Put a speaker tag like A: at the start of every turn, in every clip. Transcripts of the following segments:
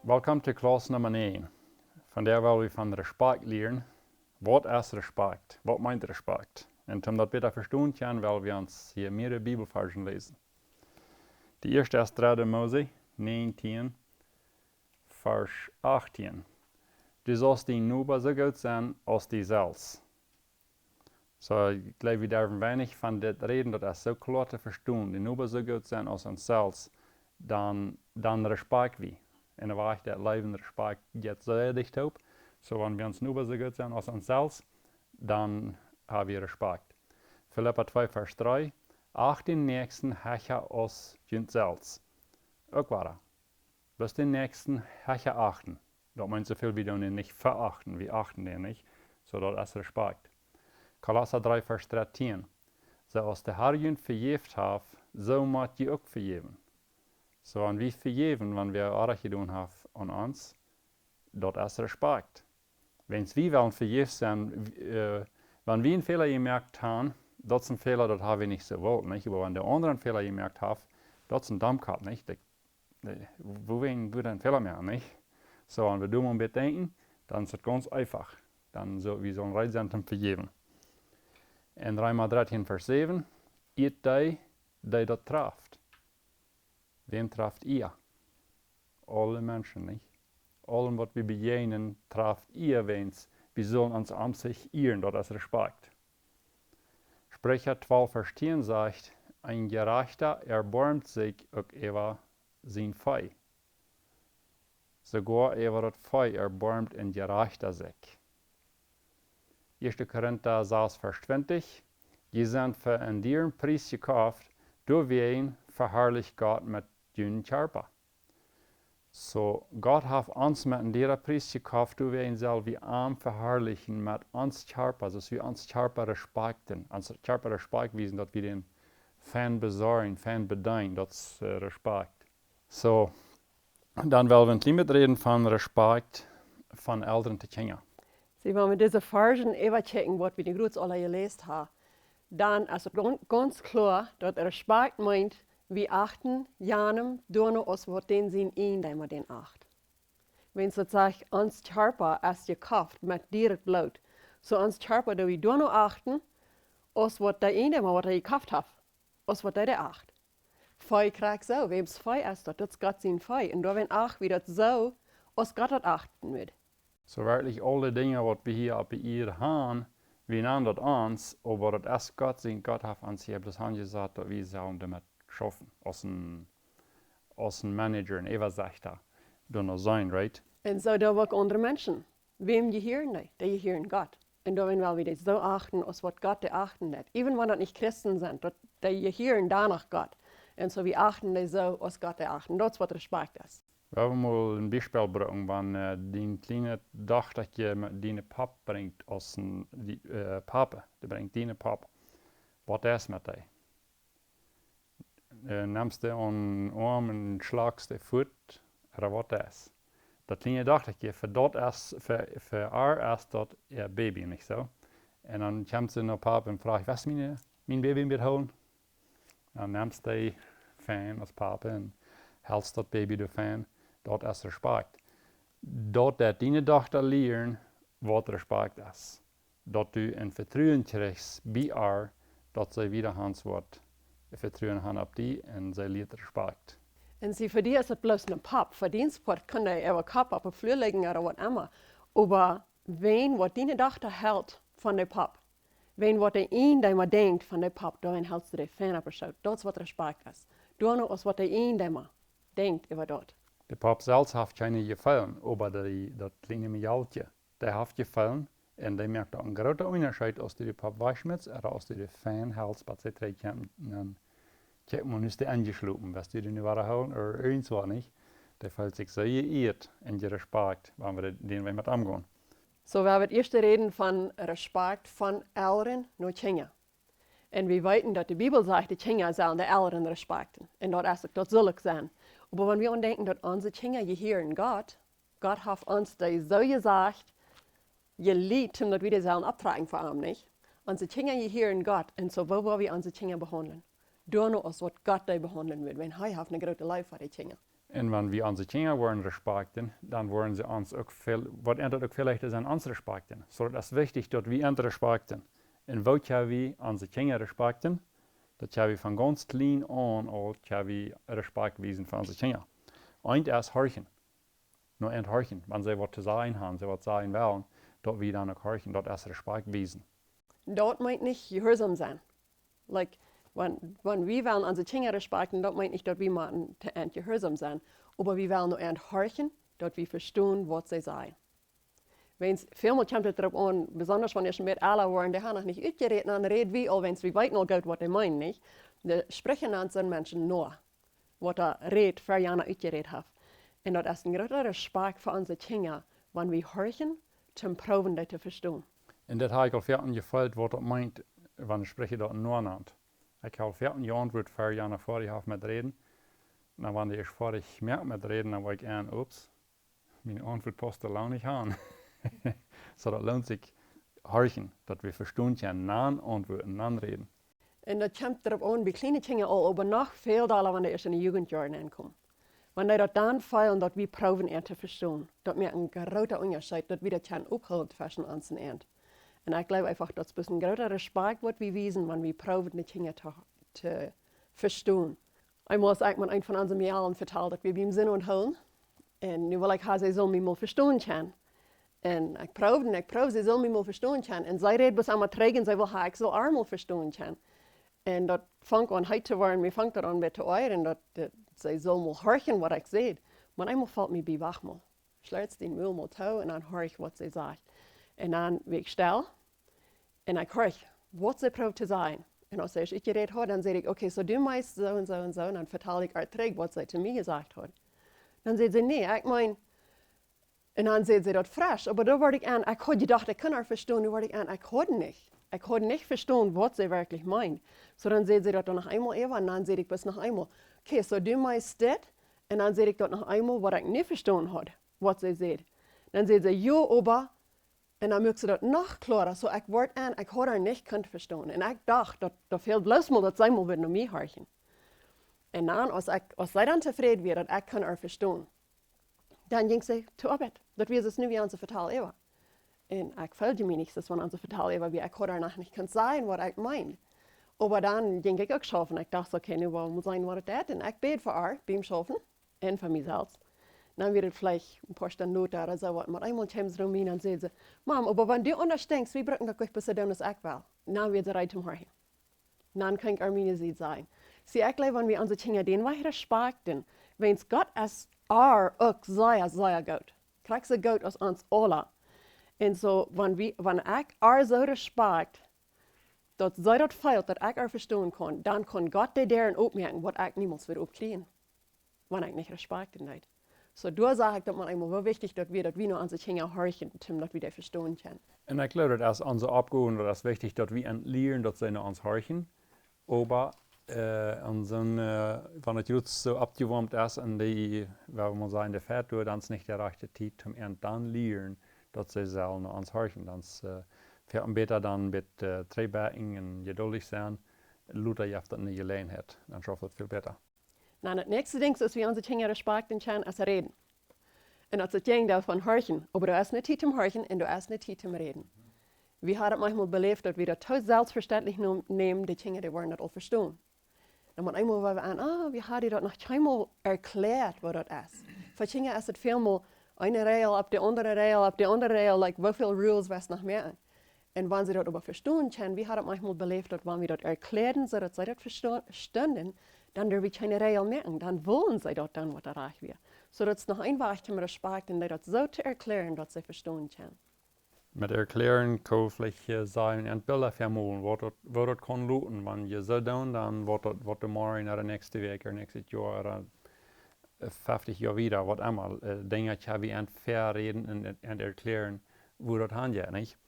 A: Welkom til klas nummer 9. Van der wil we van respect leren. Wat is respect? Wat meint respect? En om dat beter verstaan kunnen, willen we ons hier meerdere Bibelversen lezen. De eerste is 3 Mose 19, vers 18. Du sollst die Nuber so gut sein als die selbst. So, ich glaube, wir dürfen wenig von das reden, das ist so klar zu verstehen. Die Nuber so gut sein als uns selbst, dann respekt wir. En dan wacht dat leven respect jetzt so dicht op. So, wenn wir uns nur so gut sind als uns selbst, dann haben wir Respekt. Philippa 2, Vers 3. Acht den Nächsten hecher als uns selbst. Auch wahr. Bis den Nächsten hecher achten. Das meint so viel wie den nicht verachten. Wir achten den nicht. So, das ist Respekt. Kolosser 3, Vers 13. So, als der Herr uns vergeben hat, so muss ihr auch vergeben. So, wenn wir vergeben, wenn wir Arbeit getan haben an uns, das ist Respekt. Wenn wir wollen vergeben sein, wenn wir einen Fehler gemerkt haben, das ist ein Fehler, das haben wir nicht so gewollt, nicht? Aber wenn der andere einen Fehler gemerkt hat, das ist ein Dummkopf, nicht? Wo wollen wir einen Fehler mehr, nicht? So, wenn wir dumm bedenken, dann ist es ganz einfach. Dann so, wir sollen bereit sein zum Vergeben. In 3 13, Vers 7, ihr die das trifft. Wem trifft ihr? Alle Menschen, nicht? Allen, was wir begegnen, trifft ihr, wenn's. Wir sollen uns an sich ehren, das ist Respekt. Sprecher 12, Vers 10 sagt, ein Gerechter erbarmt sich auch über sein Fei. Sogar über das Fei erbarmt ein Gerechter sich. 1. Korinther 6, Vers 20, je sind für einen dearen Preis gekauft, durch wen verherrlicht Gott mit dünnen Körper. So, Gott hat uns mit einem dearen Preis gekauft, durch wen soll wir arm verherrlichen mit uns Körper, dass wir uns Körper respekten, uns Körper Respekt wiesen, dass wir den Fan besorgen, Fan bedien, das ist Respekt. So, dann wollen wir ein bisschen mitreden von Respekt von Eltern zu Kindern.
B: Sie, wenn wir diese Versen überchecken, was wir die Grüß alle gelesen haben, dann ist es ganz klar, dass Respekt meint, wir achten jenem durch aus, was den sind, ihn, den wir den acht. Wenn es sagt, uns Körper ist gekauft mit direkt Blut, so uns Körper, da wir durch achten, aus was der ihn, den wir gekauft hat, aus was der acht. Fei kriegt so, wem es Fei ist, das ist Gott sein Fei. Und da wenn ach, wie das so, aus Gott das achten wird.
A: So wirklich alle Dinge, was wir hier auf ihr haben, wir nehmen das uns, aber das ist Gott sein, Gott hat uns hier das Hand gesagt, dass wir sollen damit schaffen, als ein Manager, ein Übersechter, dann sein, right?
B: Und so da auch andere Menschen. Wem gehören die? Die gehören Gott. Und da wenn wir das so achten, als was Gott die achten hat. Even wenn das nicht Christen sind, die gehören danach Gott. Und so wir achten die so, als Gott die achten. Das ist, was Respekt ist.
A: Wir haben mal ein Beispiel bringen, wenn die kleine Tochter mit deine Pap bringt, als ein Papa, die bringt deine Pap. Was ist mit dir? Nimmst du einen Arm und schlagst den Fuß, oder was ist? Das kleine Tochter, für er ist das ihr Baby, nicht so? Und dann kommt sie nach Papa und fragt, was mein Baby wird holen? Dann nimmst du den Fan als Papa und hältst das Baby durch Fan. Dat is Respekt. Dat deine Tochter lernen, was Respekt ist. Dat du ein Vertrauen kriegst bei dass sie wieder Hans wird. Vertrauen haben auf die und sie lernt Respekt.
B: Und sie, für die ist es bloß ein Pap. Für den Sport kann der ihre Kopf auf den Flur legen oder was immer. Aber wenn, was deine Tochter hält von der Pap, wenn, was der ihn, der man denkt von der Pap, dann hältst du den Fan auf den Schau. Das ist, was Respekt ist. Du noch, was der ihn, der man denkt über dort.
A: Der Pap selbst hat keine gefallen, aber das kleine Mädchen, der hat gefallen und der merkt auch einen großen Unterschied, als du den Pap waschst oder als du den Fan hältst, was sie trägt, dann kriegt man nicht angeschlagen, was du den nicht holen oder irgendwas nicht. Der fühlt sich sehr geehrt und Respekt, wenn wir den mit umgehen.
B: So, wir haben erst reden von Respekt von Elren nach Kinder. Und wir wissen, dass die Bibel sagt, die Kinder sollen die Elren respekten. Und das soll ich sein. Aber wenn wir denken, dass unsere Kinder gehören Gott, Gott hat uns das so gesagt, geliebt, dass wir das sollen abtragen vor allem nicht. Unsere Kinder gehören Gott. Und so, wo wollen wir unsere Kinder behandeln? Nur als was Gott die behandeln wird, wenn er hat eine große Life für die Kinder.
A: Und wenn wir unsere Kinder wollen respektieren, dann wollen sie uns auch viel, was ändert auch vielleicht ist an uns respektieren. So, das ist wichtig, dass wir andere respektieren. Und wo können wir unsere Kinder respektieren? Das können wir von ganz klein an, auch können wir Respekt wiesen für unsere Kinder. Und erst horchen. Nur ein horchen. Wenn sie was zu sagen haben, sie was sagen wollen, dass wir dann auch horchen, dass erst Respekt wiesen.
B: Das meint nicht gehorsam sein. Like, wenn wir wollen unsere Kinder respektieren, das meint nicht, dass wir machen gehorsam sein. Aber wir wollen nur horchen, dass wir verstehen, was sie sagen. Wenn's vielmal kommt es darauf an, besonders wenn ich mit alle waren, die haben noch nicht uitgeredet, dann reden wir all, wenn wir weten all gut, was die meinen, nicht? Die sprechen an den Menschen nur, was der Red für Jahre uitgeredet hat. Und das ist ein großer Respekt für unsere Kinder, wenn wir horchen, zum Proben, das zu verstehen.
A: Und das habe ich al 14 gefällt, was das meint, wenn ich spreche dort nur nannt. Ich habe 14 Jahre wird für Jahre vor ich mit reden. Und wenn ich vor ich merke mit reden, dann war ich an, ups, meine Antwort passt da lang nicht an. So, das lohnt sich horchen, dass wir verstehen können, nan Antworten, nan reden.
B: Und das kommt darauf an, wie kleine Kinder all, aber noch viel da, wenn die erst in die Jugendjahren ankommen. Wenn die das dann feilen, dass wir proben, zu verstehen, dass wir einen großen Unterschied, dass wir das können aufhalten zwischen uns und Ent. Und ich glaube einfach, dass es ein großer Respekt wird, wir wiesen, wenn wir proben, die Kinder zu verstehen. Einmal hat man einen von unseren Jahren vertellt, dass wir beim Sinn und Hören. Und nu will ich haben, sie sollen mich mal verstehen können. Und ich probe, sie sollen mich mal verstehen können. Und sie redet bis einmal trägen, sie will haben, ich soll auch mal verstehen können. Und das fängt an heute zu werden, mir fängt das an mit zu euren, dass sie soll mal horchen, was ich sehe. Aber einmal fällt mir bei wach mal. Schlägt den Müll mal zu und dann höre ich, was sie sagt. Und dann bin ich still und ich höre, was sie probt zu sagen. Und als ich geredet habe, dann sage ich, okay, so du meinst so und so und so. Und dann verteile ich erträgt, was sie zu mir gesagt hat. Dann sagt sie, nee, ich meine, und dann sagt sie das frisch. Aber da wurde ich an, ich hatte gedacht, ich kann auch verstehen, da wurde ich an, ich konnte nicht. Ich konnte nicht verstehen, was sie wirklich meint. So dann sagt sie das noch einmal eben und dann sage ich bis noch einmal, okay, so du meinst das? Und dann sage ich das noch einmal, was ich nicht verstanden habe, was sie sagt. Dann sagt sie, ja, aber, und dann möchte sie das noch klarer. So ich wurde an, ich hatte nicht verstehen. Und ich dachte, da fehlt bloß mal, dass sie mal wieder mich horchen. Und dann, als sie dann zufrieden wird, dass ich kann auch verstehen, dann ging sie zur Arbeit. Das wir es nicht wie unsere vertellen. Und ich fühlte mich nicht, dass man unsere vertellen, wie ich heute noch nicht kann sagen, was ich meine. Aber dann ging ich auch schaffen. Ich dachte, okay, nu muss sein, was das ist. Und ich bete für ihr beim Schaffen und für mich selbst. Dann wird es vielleicht ein paar Stunden oder so. Und einmal kommt sie rein und sagt sie, Mom, aber wenn du anders denkst, wie bringen wir bis zu dem, was ich will? Dann wird sie rein zum Horchen. Dann kann ich Armine sie sein. Sie, ich glaube, wenn wir unsere Kinder den weiter respektieren, wenn es Gott als auch sehr gut. Kriegt sie gut aus uns alle. Und so, wenn ich so respekt, dass sie das fehlt, dass ich auch verstehen kann, dann kann Gott die deren aufmerken, was ich niemals wieder aufkriegen, wenn ich nicht respektieren will. So, da sage ich, dass man einmal so wichtig, dass wir nur unsere Kinder horchen, dass wir das verstehen können.
A: Und ich glaube, das ist unsere Abgabe, das ist wichtig, dass wir lernen, dass sie uns horchen. Aber wenn es jetzt so abgewärmt ist, und die, wenn man sagen, der fährt durch, dann ist nicht der rechte Zeit, um dann lernen, dass sie sollen uns horchen. Dann fährt man besser dann mit Trägbacken und geduldig sein. Luther hat das nicht gelernt hat, dann schafft es viel besser.
B: Na, das nächste Ding ist, wie unsere Kinder respektieren können, als reden. Und das ist ein davon horchen. Aber du hast nicht Zeit zum Horchen und du hast nicht Zeit zum Reden. Wir haben manchmal belebt, dass wir das so selbstverständlich nehmen, die Kinder, die wollen das auch verstehen. Und einmal waren wir an, wir haben das noch einmal erklärt, was das ist. Für Kinder ist es vielmal eine Regel auf die andere Regel, auf die andere Regel, like, wie viele Rules was noch mehr. Und wenn sie das aber verstehen können, wir haben manchmal belebt, dass wenn wir das erklären, so dass sie das verstehen, dann dürfen wir keine Regel merken. Dann wollen sie das dann, was erreicht wird. So dass es noch einfach zum Respekt und das so zu erklären, dass sie verstehen können.
A: Mit erklären kann vielleicht sein, ein Bilder vermuten, was das kann lauten. Wenn je so tun, dann wird das morgen oder nächste Woche oder nächstes Jahr oder 50 Jahre wieder, was einmal. Dinge kann wir verreden und erklären, wo das handelt, nicht?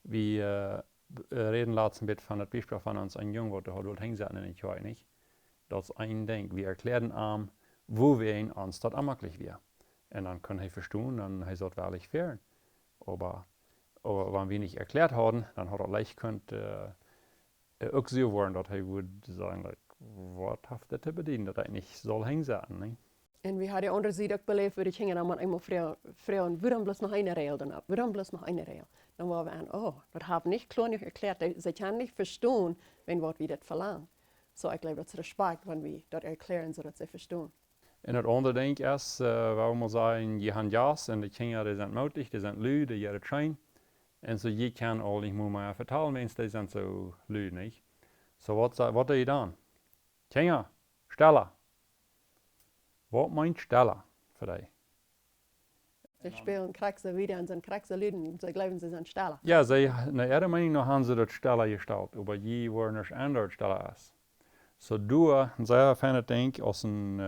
A: Wir reden lassen mit von der Beispiel von uns ein Junge, der hat dort hingesetzt in den Jahr, nicht? Das ist ein Ding. Wir erklären ihm, wo wir ihn uns das möglich wäre. Und dann kann er verstehen, dann ist das wirklich fair. Aber wenn wir nicht erklärt haben, dann hat er leicht könnte auch so werden, dass er würde sagen, like, was hat das zu bedienen, dass er nicht soll hinsetzen, nicht?
B: En we hadden onder zich ook beleefd, waar die gingen dan maar eenmaal vrouwen, waarom bloß noch eine Regel dan ab? Waarom bloß noch eine Regel? Dan waren wir an, oh, dat heb niet klar erklärt. Ze kan niet verstaan, wenn wat we dat verlangen. So, ik geloof dat ze respect, wenn we dat erklären, zodat ze verstaan.
A: En het andere denk is, waar we zeggen, je hebt jas en de kinderen die zijn moedig, die zijn lui, die jaren train. En zo je kan al niet meer vertellen, mensen die zijn zo lui, niet? So wat doe je dan? Kinderen, stellen. Wat meint stellen voor die?
B: Ze spelen krakse wieder en zijn krakse luden, ze geloven ze zijn stellen.
A: Ja, naar ihrer Meinung haben sie das stellen gestalt, aber je worden er anders stellen is. So du, sehr fijn denk, als een,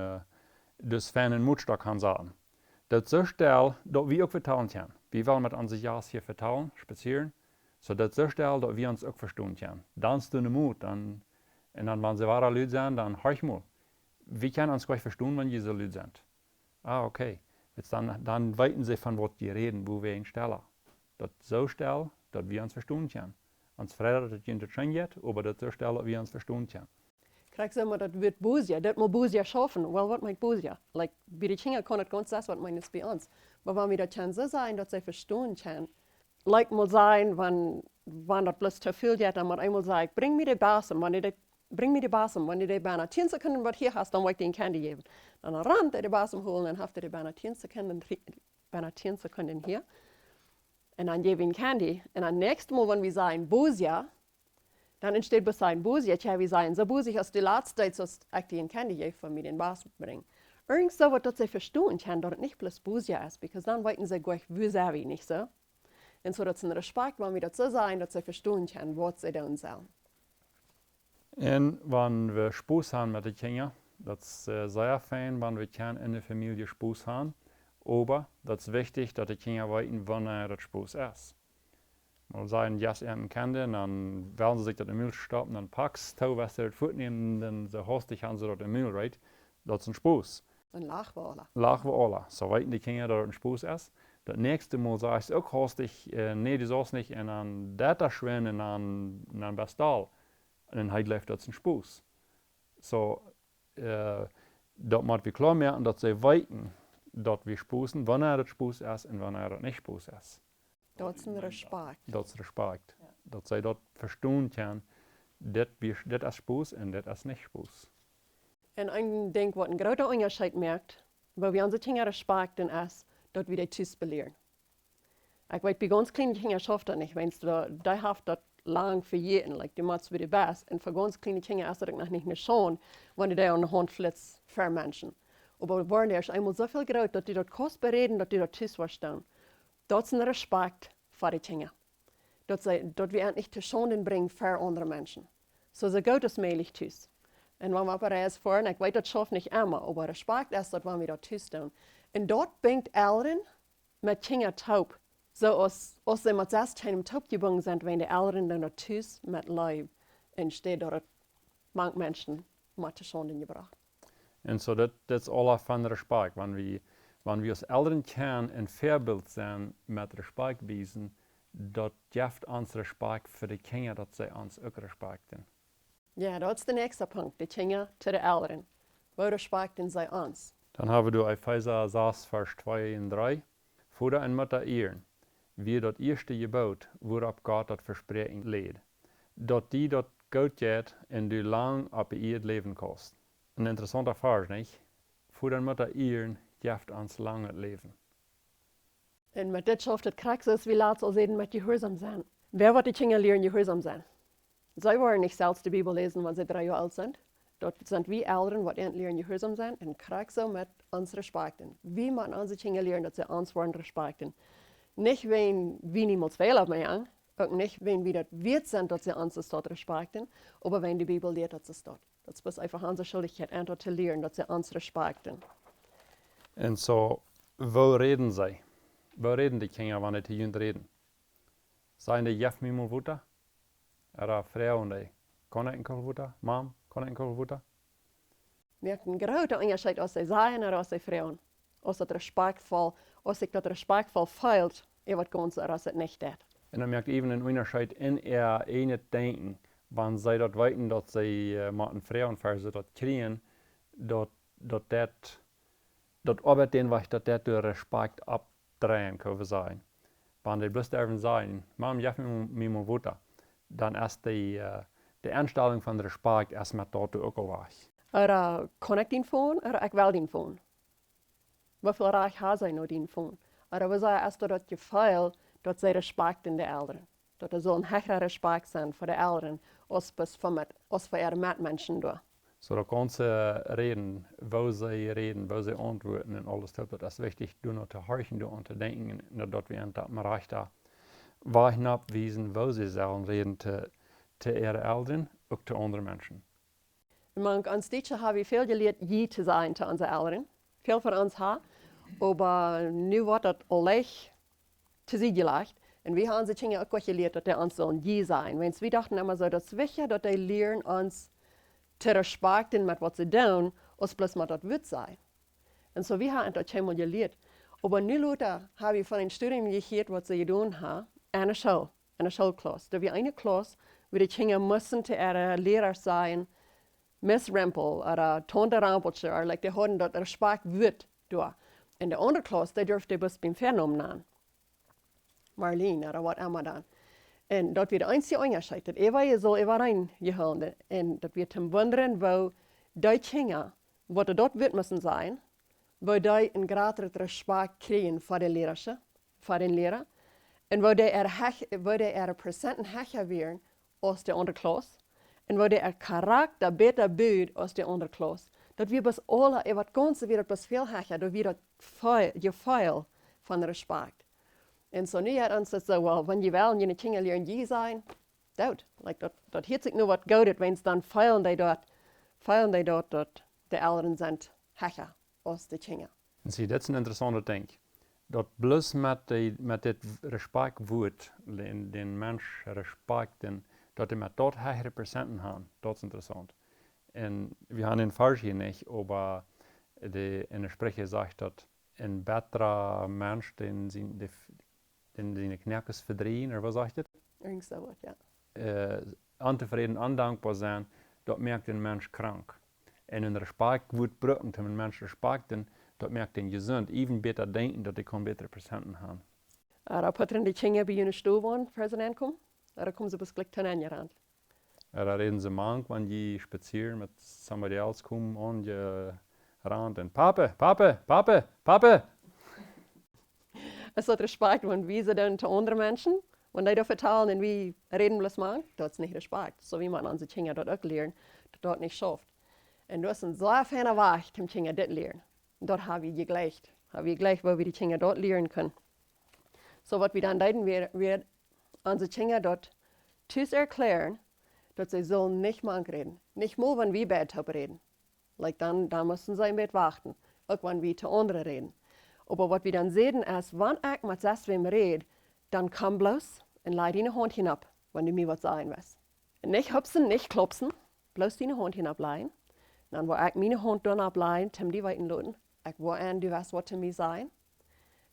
A: dus van een moedstok gaan zeggen. Dat zo stel, dat we ook vertellen kunnen. We willen met onze jas hier vertellen, spazieren. So dat zo stel, dat we ons ook verstaan kunnen. Dan is de moed, en dan, wenn ze ware Leute zijn, dan hoor je mal. We kunnen ons gleich verstaan, wenn je zo Leute zijn. Ah, okay. Jetzt dann weten sie von was die reden, wo wir ihn stellen. Das so stellen, dass wir uns verstehen können. Uns freut, dass es nicht geht, aber das so stellen, dass wir uns verstehen können.
B: Krijg ze maar dat wordt boezia, dat moet boezia schaffen. Wel, wat meint boezia? Like, bij de kinderen kan het ganz das, wat meint het bij ons. Maar wanneer we dat kan zo zijn, dat ze verstaan kunnen. Like mal zijn, wanneer dat plus te veel gaat, dan moet eenmaal zeggen, breng me de basem, wanneer die bijna 10 seconden wat hier hast, dan wil ik die een candy geven. Dan rand hij de basem holen en heeft hij bijna 10 seconden hier. En dan geef ik een candy. En dan nächste Mal, wanneer we zeggen boezia, dan entsteht bij zijn boezia, tja, we zeggen, zo boezig als de laatste tijd, zoals ik die een candy geef, van mij den basem brengen. Irgend so wat dat ze verstaan kunnen, dat het niet plus boezia is, because dan weten ze gleich, wie zijn we, niet zo? En zo dat ze een respect, wanneer we dat zo zeggen, dat ze verstaan kunnen, wat ze doen zullen.
A: En wanneer we Spaß haben mit den Kindern, das ist sehr fein, wenn wir in der Familie Spaß haben. Aber das ist wichtig, dass die Kinder wissen, wann das Spaß ist. Mal sagen, ja, sie kennen, dann werden sie sich das in den Müll stoppen, dann packst du, was sie das fortnehmen, dann so hastig haben sie das in den Müll, right? Das ist ein Spaß.
B: Dann lachen wir alle.
A: Lachen wir alle. So wissen die Kinder, dass das ein Spaß ist. Das nächste Mal sagst du auch hastig, nee, das ist nicht, und dann das schwimmen, und dann bestal. En dan heeft dat zijn spoes. So, dat moet we klaar maken dat ze weten dat we spoesen, wanneer het spoes is en wanneer het niet spoes is.
B: Dat is een respect.
A: Dat is respect. Ja. Dat zij dat verstaan kunnen, dit is spoes en dit is niet spoes.
B: En ik denk wat een grote onderscheid merkt, waar we onze kinderen respecten is, dat we die thuis beleren. Ik weet, bij ons kleine kinderen schaft dat niet, want die heeft dat lang verjeten, like die maakt weer de best. En voor ganz kleine kinderen is dat ook nog niet meer schoon, wanneer die aan de hand flits vermenschen. Maar we worden eerst eenmaal zoveel groot dat die dat kost bereden, dat die dat thuis verstaan. Dat is een respect voor die kinderen. Dat we endlich te schonen brengen voor andere mensen. Zo so goed als mogelijk thuis. En wanneer we op reis voeren, ik weet dat schafft niet immer, maar respect is dat wanneer we dat thuis doen. En dat brengt Elren met kinderen taub. So als ze met 16 taub gebunden zijn, wenn de Elren dan dat thuis met leib entsteht, dat manche mensen met de schonen gebracht.
A: En zo dat is alles van respect. Wanneer we als Eltern kunnen een voorbeeld zijn met respect wijzen, dat geeft ons respect voor de kinderen, dat zij ons ook respecten.
B: Ja, dat is de nächste punt, de kinderen te de Eltern. Wo respecten zij ons?
A: Dan hebben we Epheser 6, vers 2 en 3. Vader en Mutter ehren, wie dat eerste gebod, waarop God dat verspreken leed. Dat die dat goed gaat en die lang op je leven kost. Een interessante vers, niet? Vader en Mutter ehren, geeft ons lang het leven.
B: En met dit schafft het krachtens wie laat zal zijn met gehoorzaam zijn. Wer wordt die kinderen leren gehoorzaam zijn? Zij worden niet zelfs de Bibel lezen, wanneer ze 3 jaar oud zijn. Dat zijn wie Eltern, wat leren gehoorzaam zijn en krachtens met ons respecten. Wie moeten onze kinderen leren dat ze ons worden respecten? Niet wenn wir niemals Fehler machen, auch nicht wenn wir das wert sind, dass sie uns das dort respekten, aber wenn die Bibel lehrt, dass es dort. Das ist einfach unsere Schuldigkeit, einfach zu lernen, dass sie uns respekten.
A: En zo, wo reden zij? Wo reden die Kinder, wanneer die jungen reden? Zijn die jef mij mal wutter? Oder vrouwen die? Kan ik enkel wutter? Mam, kan ik enkel wutter?
B: Merkt een grote onderscheid als zij zijn en als zij vrouwen. Als dat respectvol, als ik dat respectvol feilt, wat ganz als het niet deed.
A: En dan merkt even een onderscheid in ene denken, wanneer zij dat weten dat zij met een vrouw voor ze dat krijgen, dat dat arbeit den was dat der door Respakjt abdrehen können sein. Wenn die bloß davon sagen, Mom, jef mir mein Wutter, dann ist die Einstellung von Respakjt erstmal dort auch weg.
B: Oder kann ich den phone, oder ich will den phone? Hoeveel recht has hij nou den phone? Oder was er erst dat gevoel dat zij respect in de Elren. Dat er zo'n hechtere respect zijn voor de Elren, als voor ihre Mitmenschen door.
A: So da kannst du reden, wo sie antworten und alles. Das ist wichtig, du noch zu horchen und zu denken, dass wir das mal recht da wachen abwiesen, wo sie sollen reden zu ihren Eltern und zu anderen Menschen.
B: Man, als Deutsche haben wir viel geleerd je zu sein zu unseren Eltern. Viel von uns haben. Aber nu wordt dat alleg te zien gelegd. En we hebben ze dingen ook geleerd dat die ons zullen je zijn. Want we dachten immer so, dat is wichtig dat die leren ons te respecten met wat ze doen, als plus met dat wit zijn. En so we hebben dat helemaal geleerd. Aber nu later hebben we van een studie gehoord wat ze gedaan hebben in een schoolklas. Dat we een klas waar die dingen moesten te ihre leraar zijn, Miss Rempel, oder Tante Rampeltje, oder like die hadden dat respect wit door. In de andere klas, die durfde best beim Vernamen nennen. Marlene, oder wat immer dan. En dat weer de einzige onderscheid, dat je zal overeen gehouden. En dat we te wonderen, wo die dingen, wat er dat wit müssen zijn, wo die een groter respect krijgen voor de leraar, voor de leraar. En wo die er procenten hecher werden als de andere klas. En wo die karakter beter buurt als de andere klas. Dat we best alle, wat ganze weer best veel hecher, dat we dat gevoel van respect. En zo nu had ons dat zo, well, wanneer je wel en je dingen leren je zijn, dat heet zich nu wat goed, wens dan feilen die dat de Elren zijn hecher als de dingen.
A: En zie, dat is een interessante ding. Dat bloß met dit respectwoord, den mens respecten, dat hij met dat hechere procenten gaan, dat is interessant. En we hebben een vers hier niet, aber in der Sprecher sagt, dass ein besserer Mensch, den seine Knerkes verdrehen, oder was sagt das?
B: Irgend so wat, ja.
A: Unzufrieden, undankbar sein, das merkt den Mensch krank. Und in Respekt wird brücken, wenn ein Mensch Respekt hat, das merkt den gesund, even besser denken, dass die kann bessere Prozenten haben.
B: Da puttern die Kinder bei ihnen Stube an, Präsident kommen, da kommen sie bis gleich zu an ran.
A: Da reden sie manchmal, wenn die spazieren mit somebody else kommen und ran und Pape.
B: Es hat Respekt, wenn wir sie dann zu anderen Menschen, wenn die da vertellen und wir reden bloß mal, das ist nicht Respekt. So wie man unsere Kinder dort auch lernen, dass das nicht schafft. Und das ist ein sehr feiner Weg, die Kinder das lernen. Und dort haben wir gleich, wo wir die Kinder dort lernen können. So was wir dann deuten, wir unsere Kinder dort zu erklären, dass sie sollen nicht mal reden. Nicht mal, wenn wir Bett reden. Like dann müssen sie im Bett warten. Auch wenn wir zu anderen reden. Aber was wir dann sehen ist, wenn ich mit wem rede, dann komm bloß und leih deine Hand hinab, wenn du mir was sagen willst. Nicht hupsen, nicht klopsen, bloß deine Hand hinableihen. Dann wo ich meine Hand dann ableihen, tim die weiten lassen. Ich will an, du weißt, was zu mir sagen.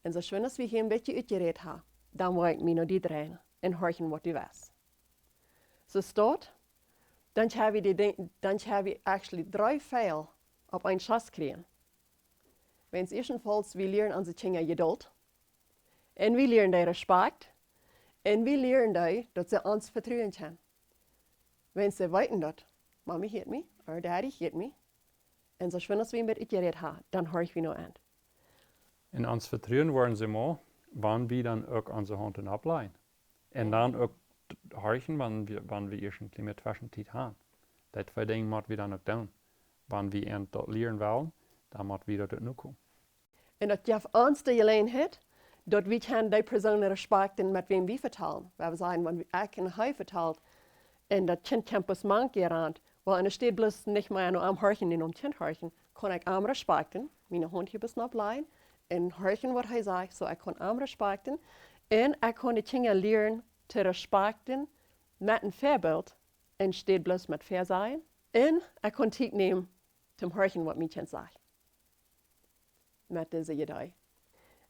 B: Und so schön, dass wir hier ein bisschen uitgeredet haben, dann will ich mich noch die drehen und horchen, was du weißt. So statt, dann habe ich actually 3 Fälle auf einen Schuss kriegen. Wenn es erstens wir lernen unsere Kinder Geduld, und wir lernen die Respekt, und wir lernen die, dass sie uns vertrauen können. Wenn sie weiten dort, Mami hört mich, oder Daddy hört mich, und so schön, dass wir mit geredet haben, dann höre ich mich noch an.
A: In uns vertrauen wollen sie mal, wann wir dann auch unsere Hand ableihen. Und dann auch horchen, wann wir irgendwie mit Zwischenzeit haben. Das 2 Dinge müssen wir dann auch tun. Wenn wir dort lernen wollen, dann müssen wir dort noch kommen.
B: Und das gibt uns die Gelegenheit, dass wir die Person respektieren, mit wem wir vertellen. Weil wir sagen, wenn ich in Heu vertelt, und das Kind kommt bis Mann gerannt, weil es steht bloß nicht mehr nur am Horchen, und am Kind horchen, kann ich am respektieren, meine Hund hier bis noch bleiben, und horchen, was er sagt, so ich kann am respektieren, und ich kann die Kinder lernen, zu respektieren, mit einem Vorbild, und steht bloß mit fair sein, und ich kann Zeit nehmen, zum Horchen, was mein Kind sagt. Mit dieser Idee.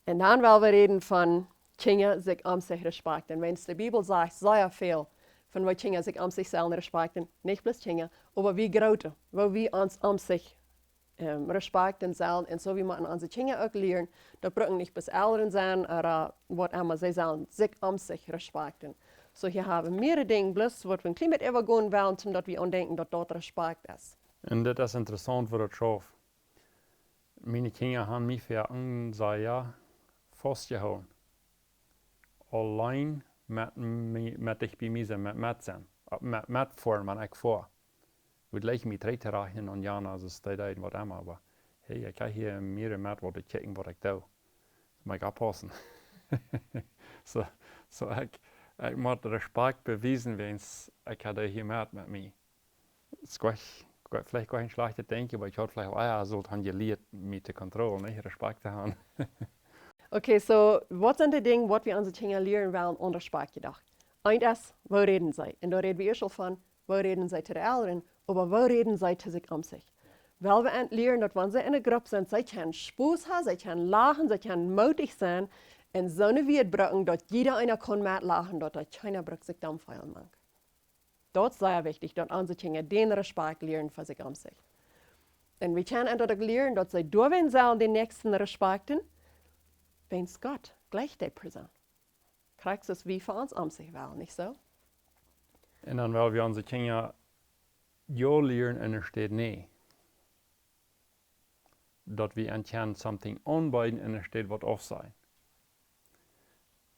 B: Und dann wollen wir reden von Kinder sich sich respektieren. Wenn es die Bibel sagt, sehr viel von was Kinder sich sich selber respektieren, nicht bloß Kinder, aber wie Große, wo wir uns sich Respekt en zelf. En so wie man onze kinderen ook leren, dat brücken nicht bis Elren zijn, oder wat immer sie sollen sich sich respekten. So hier haben mehrere Dinge, bloß wat wir ein klein bisschen übergehen wollen, damit wir denken, dass dort Respekt ist.
A: En dit is interessant voor het schoof. Mijn kinderen hebben mij voor een jaar vastgehouden. Alleen met ik bij mij zijn, met zijn. Met voor, maar ik voor. Het lijkt me terug te reichen aan Jan als het tijd wat immer, maar hey, ik krijg hier meer met wat ik kijken wat ik doe. Maar ik oppassen. so ik moet respect bewijzen, wens ik had hier met mij. Vielleicht gar ein schlechtes Denken, aber ich hatte vielleicht auch so geleerd mich zu kontrollieren, nicht Respekt zu haben.
B: Okay, so, was sind die Dinge, was wir unsere Kinder lernen wollen, unter Respekt gedacht? Eins ist, wo reden sie? Und da reden wir schon von, wo reden sie zu den Eltern, aber wo reden sie zu sich sich? Weil wir lernen, dass wenn sie in einer Gruppe sind, sie können Spaß haben, sie können lachen, sie können mutig sein, und so eine Wert brauchen, dass jeder einer kann mitlachen, dass keiner sich dann feiern mag. Das ist sehr wichtig, dass unsere Kinder den Respekt lernen für sich sich. Und wir können auch lernen, dass sie durch den Nächsten respektieren, wenn es Gott gleich der Person. Kriegst es wie für uns sich will, nicht so?
A: Und dann, weil wir unsere Kinder ja lernen und es steht nie. Dass wir anscheinend something anbieten und es steht was auf sein.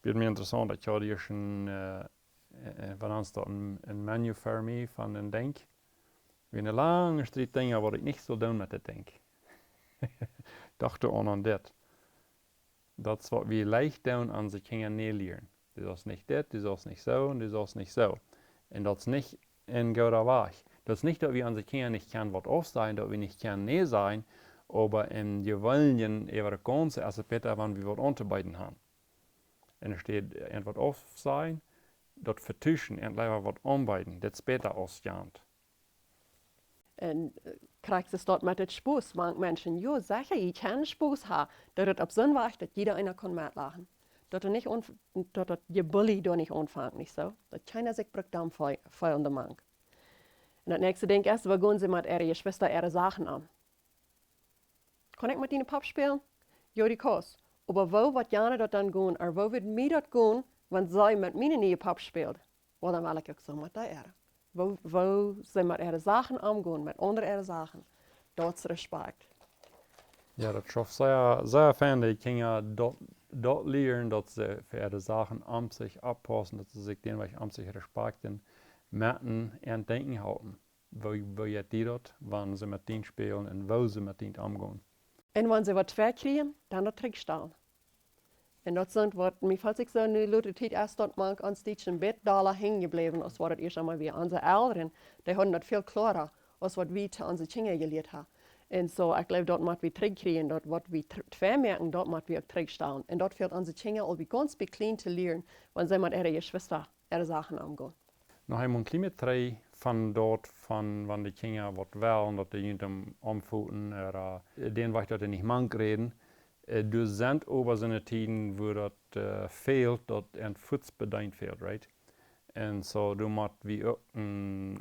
A: Wird mir interessant, ich hatte hier schon van ons dat een menu voor mij van een denk. Wie een lange strijd dingen wat ik niet zal doen met het denk. Dacht aan dit. Dat is wat we leicht doen aan ze kinderen neerleren. Dus is niet dit, dus is niet zo en dus is niet zo. En dat is niet een goede weg. Dat is niet dat we aan ze kinderen niet kunnen wat af zijn, dat we niet kunnen nee zijn, maar we willen even kansen als het beter wanneer we wat aanbieden hebben. En er steht wat af zijn. Dat vertuschen en leider wat aanbieden, dat is beter als jant.
B: En krijgt es dort met het Spaß. Manche Menschen, ja, sicher, ich kann Spaß haben, dass es auf so eine Weise, dass jeder einer kann mitlachen. Dass die Bully da nicht anfängt, nicht so? Dass keiner sich dann feiern der Mann. Und das nächste Ding ist, wir gehen sie mit ihrer Geschwister ihre Sachen an. Kann ich mit ihnen Pop spielen? Ja, die kannst. Aber wo wird Jana dort dann gehen, oder wo wird mir dort gehen, wenn sie mit meinen neuen Pop spielt? Well, dann will ich auch so mit der wo sie mit ihren Sachen umgehen, mit anderen ihren Sachen. Das ist Respekt.
A: Ja, dat schafft sehr fijn die Kinder dort lernen, dass sie für ihre Sachen sich abpassen, dass sie sich den Weg sich respektieren, merken und denken halten. Wo jetzt die dort, wann sie mit denen spielen und wo sie mit denen umgehen.
B: Und wenn sie was schwer kriegen, dann dort zurückstellen. Und das sind, was mir falls ich so eine Luther-Zeit erst dort mag, ans Deutschen Bett da hängen geblieben, als was das erst einmal wie unsere Eltern, die haben das viel klarer, als was wir zu unseren Kindern gelehrt haben. Und so, ich glaube, dort müssen wir zurückkriegen, dort, was wir vermerken, dort müssen wir auch zurückstellen. Und dort fehlt unsere Kinder auch ganz klein zu lernen, wenn sie mit ihren Geschwistern ihre Sachen umgehen.
A: Nog een klein beetje van dort, van wanneer die Kinder wat willen, dat die niet omvoeten, den waar dat niet mank reden. Er zijn over zijn tijden waar dat fehlt, dat een voetsbedient fehlt, right? En zo, du moet wie ook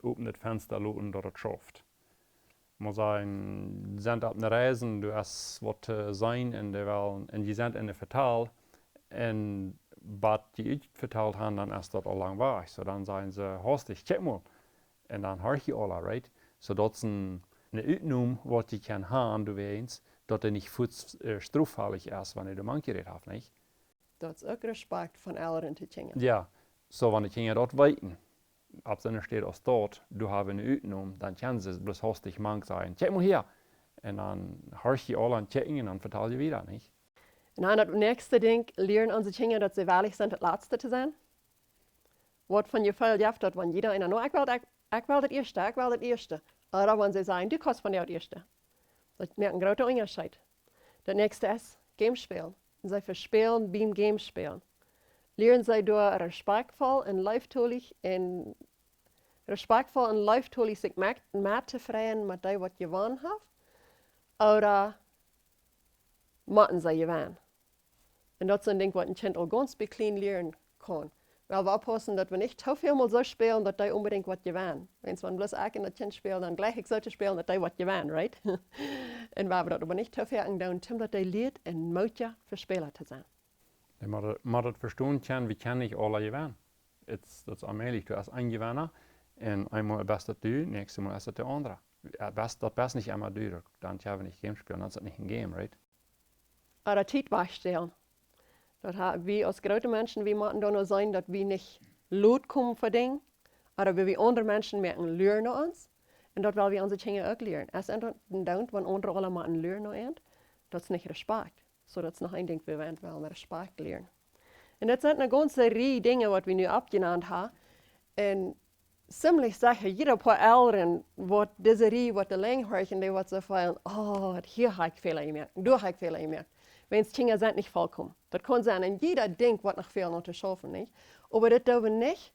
A: open het venster laten dat het schafft. Maar zijn, zijn op de reizen, du hast wat zijn en die zijn in de vertaal. En wat die ik verteld heb, dan is dat al lang weg. So dan zijn ze hastig, check maar. En dan hoor je alle, right? So dat is een uitnoem wat je kan hebben, du weet, dat er niet voets stroefvallig is wanneer de man gereed heeft, niet?
B: Dat is ook respect van Elren te kinderen.
A: Ja, so wanneer de kinderen dat weten, op zijn steht als dort, du hebt een uitnoem, dan kan ze bloß hastig mank zijn. Check maar hier. En dan hoor je alle aan checken en dan vertel je weer, niet?
B: En dan het nächste Ding, leren onze kinderen dat ze waarlijk zijn het laatste te zijn. Wat van je veel jeft dat, wanneer jeder einer, no, ik wil dat eerste. Oder wenn sie sagen, du kannst von der erste. Das merkt einen großen Unterschied. Das nächste ist Gamespielen. Sie verspielen beim Gamespielen. Lernen sie durch respektvoll und leiftolig sich mehr zu freuen mit dem, was sie gewonnen haben. Oder machen sie gewinnen. Und das ist ein Ding, was ein Kind auch ganz klein lernen kann. Weil wir aufpassen, dass wir nicht zu viel mal so spielen, dass die unbedingt was gewinnen. Wenn man bloß auch in das Kind spielt, dann gleich ich sollte spielen, dass die was gewinnen, right? Und weil wir das aber nicht zu viel tun, dass die leert und Mutja für Spieler zu sein.
A: Maar dat verstehen kann, wie kann ich alle gewinnen? Dat is allmählich, du hast ein Gewinner und einmal best dat du, nächstes Mal ist das der andere. Dat best nicht einmal du, dann können wir nicht Game spielen, dann ist das nicht ein Game, right?
B: Oder Zeit wegstellen. Dat wir als grote Menschen, wir müssen da nur sein, dass wir nicht laut kommen für Dinge, oder wie wir andere Menschen merken, lernen uns. Und dort wollen wir unsere Dinge auch lernen. Als dann, wenn andere alle müssen lernen, das ist nicht Respekt. So, das ist noch ein Ding, wir wollen Respekt lernen. Und das sind eine ganze Reihe Dinge, die wir nu abgenannt haben. Und ziemlich sicher, jeder paar Elren, wat diese Reihe, wat de lang horchen, die wat so fallen, oh, hier habe ich Fehler gemerkt, da habe ich Fehler gemerkt. Wenn es Dinge sind nicht vollkommen. Das kann sein, und jeder denkt, was noch viel noch zu schaffen, nicht? Aber das dürfen wir nicht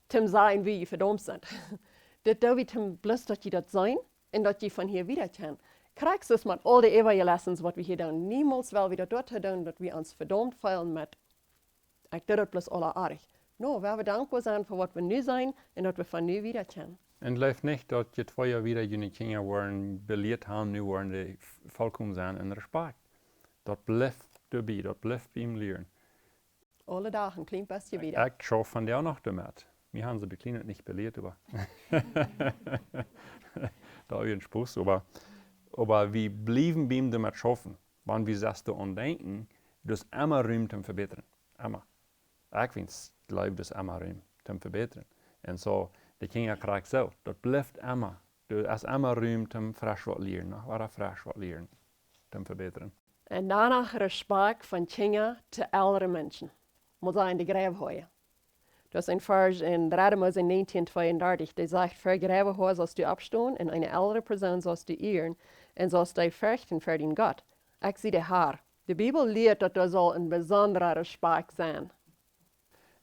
B: zum sein, wie ihr verdammt sind. Das dürfen wir zum bloß, dass die das sein und dass die von hier wieder können. Kriegst du es mit all den ewigen Lessons, was wir hier tun? Niemals will wieder dort tun, dass wir uns verdammt feilen mit, ich tue das bloß alle artig. No, weil wir dankbar sein für was wir nu sein und dass wir von nu wieder können.
A: Und es läuft nicht, dass die 2 Jahre wieder die Kinder waren, belehrt haben, nu waren die vollkommen sein in Respekt. Dat blijft dabei, dat blijft bij hem leren.
B: Alle Tage ein klein bisschen wieder.
A: Ich schaue von der auch noch damit. Wir haben sie bekleint nicht belehrt, aber da ist ein Spaß. Aber wir bleiben bei ihm damit schaffen. Wenn wir das da denken, das ist immer Raum zum Verbessern. Immer. Ich finde es, das immer Raum zum Verbessern. Und so, die Kinder kriegen so, das bleibt immer. Das ist immer Raum zum frisch was lernen, noch frisch was lernen, zum Verbessern.
B: En danach Respekt von Kindern zu älteren Menschen. Muss in die Gräbe heuer. Das ist ein Vers in 3. Mose 1932, der sagt, für Gräbe heuer sollst du abstehen und eine ältere Person sollst du ehren und sollst dich fürchten für den Gott. Ich sehe der Herr. Die Bibel lehrt, dass da soll ein besonderer Respekt sein.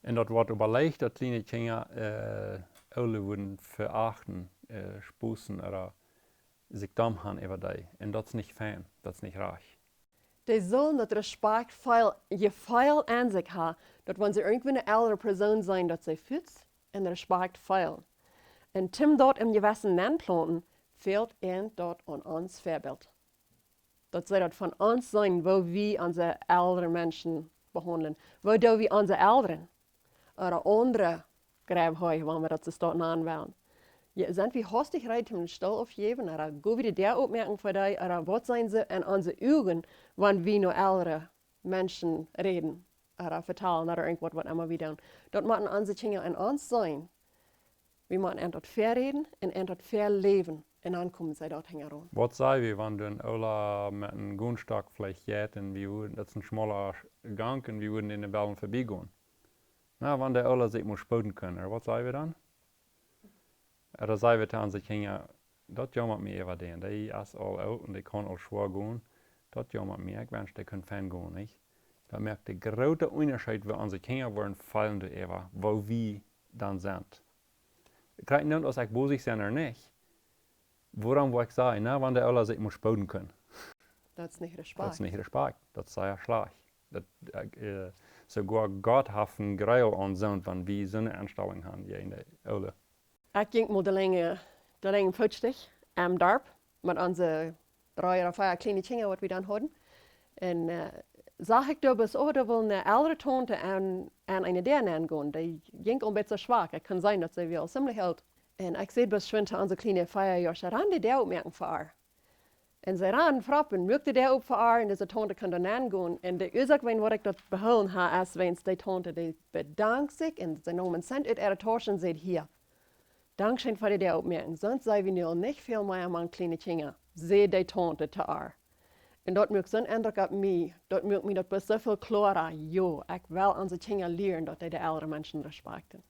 A: Und das wird überlegt, dass kleine Kinder alle würden verachten, spußen oder sich dumm haben über die. Und das ist nicht fein, das ist nicht reich.
B: Die sollen das Respekt viel an sich haben, dass wenn sie irgendwie eine ältere Person sein, dass sie fühlt und Respekt feilen. Und Tim dort im gewissen Landplanten fehlt ihnen dort an uns Vorbild. Das soll dort von uns sein, wo wir unsere älteren Menschen behandeln, wo wir unsere Eltern oder andere Gräbhäuser, wenn wir das dort anwählen. Ja, sind wir hastig rein zum Stall aufgeben, oder go wieder der aufmerken für dich, oder was sein sie in unsere Augen, wenn wir noch ältere Menschen reden, oder vertellen, oder irgendwas, was immer wir tun. Dort müssen unsere Kinder in uns sein. Wir müssen entweder fair reden und entweder fair leben, und dann kommen sie dort heran.
A: Was sagen wir, wenn du in Ola mit einem Gunstock vielleicht geht, und das ist ein schmaler Gang, und wir würden in den Bällen vorbeigehen? Na, wenn der Ola sich muss spoten können, was sagen wir dann? Oder sagen wir dann, sie können, das jammert mir über den, die ist all alt und die kann all schwer gehen. Das jammert mir, ich wünsche, die können fein gehen, nicht? Da merkt der große Unterschied, wie unsere Kinder wollen fallen, wo wir dann sind. Ich kriege nicht, ob ich bosig sein oder nicht. Woran wo ich sagen, na, wenn der alle sich muss spoten können?
B: Das ist nicht Respekt.
A: Das ist nicht Respekt, das ist ja schlecht. Sogar Gott hat einen Greil an so, wenn wir so eine Einstellung haben, hier in der Ole.
B: Ich ging mal die lange 50 am Dorf mit unseren 3 oder 4 kleinen Kindern, die wir dann hatten. Und sag ich da bis, oh, da will eine ältere Tante an eine der angehen. Die ging ein bisschen schwach. Es kann sein, dass sie will ziemlich alt. Und ich sehe bis schwindt unsere kleine 4 Jahre, sie ran die der aufmerken für ihr. Und sie ran frappen, möchte der auf für ihr, und diese Tante kann dann angehen. Und der Ursache, was ich dort behalten habe, ist, wenn die Tante die bedankt sich und sie nehmen Cent aus ihrer Tasche und sagt, hier. Dankeschön für die Aufmerksamkeit. Sonst sei wir nur nicht viel mehr an kleine Kinder. Sehe die Tante zu ihr. Und dort macht so einen Eindruck auf mich. Dort macht mir das so viel klarer. Jo, ich will unsere Kinder lernen, dass die älteren Menschen respektieren.